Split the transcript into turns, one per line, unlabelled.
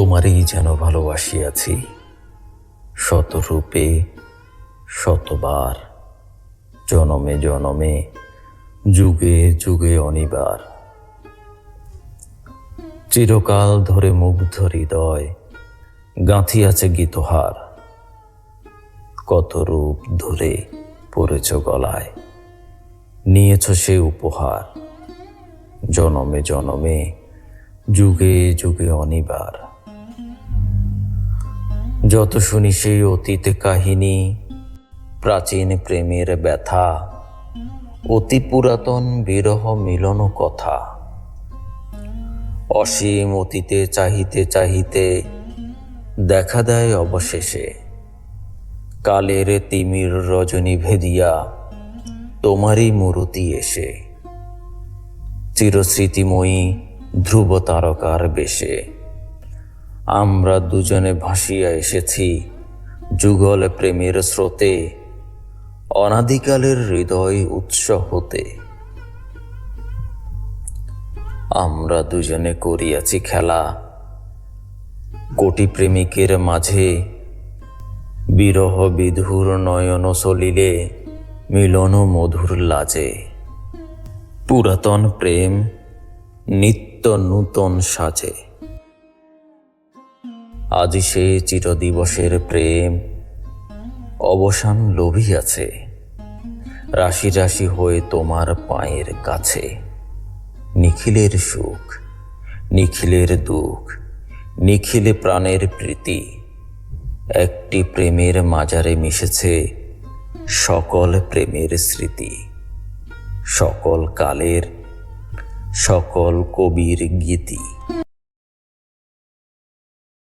তোমারই যেন ভালোবাসিয়াছি শতরূপে শতবার, জনমে জনমে যুগে যুগে অনিবার। চিরকাল ধরে মুগ্ধ হৃদয় গাঁথিয়াছে গীতহার, কত রূপ ধরে পড়েছ গলায়, নিয়েছ সে উপহার। জনমে জনমে যুগে যুগে অনিবার। যত শুনি সেই অতীত কাহিনী, প্রাচীন প্রেমের ব্যথা, অতি পুরাতন বিরহ মিলন কথা। অসীম অতীতে চাহিতে চাহিতে দেখা দেয় অবশেষে কালের তিমির রজনী ভেদিয়া তোমারই মূরতি এসে। চিরস্মৃতিময়ী ধ্রুব তারকার বেশে আমরা দুজনে ভাসিয়া এসেছি যুগল প্রেমের স্রোতে, অনাদিকালের হৃদয় উৎস হতে। আমরা দুজনে করিয়াছি খেলা কোটি প্রেমিকের মাঝে, বিরহ বিধুর নয়ন সলিলে মিলন মধুর লাজে। পুরাতন প্রেম নিত্য নূতন সাজে, আজি সে চিরদিবসের প্রেম অবসান লোভিয়াছে, রাশি রাশি হয়ে তোমার পায়ের কাছে। নিখিলের সুখ নিখিলের দুঃখ, নিখিলে প্রাণের প্রীতি, একটি প্রেমের মাজারে মিশেছে সকল প্রেমের স্মৃতি। সকল কালের সকল কবির গীতি।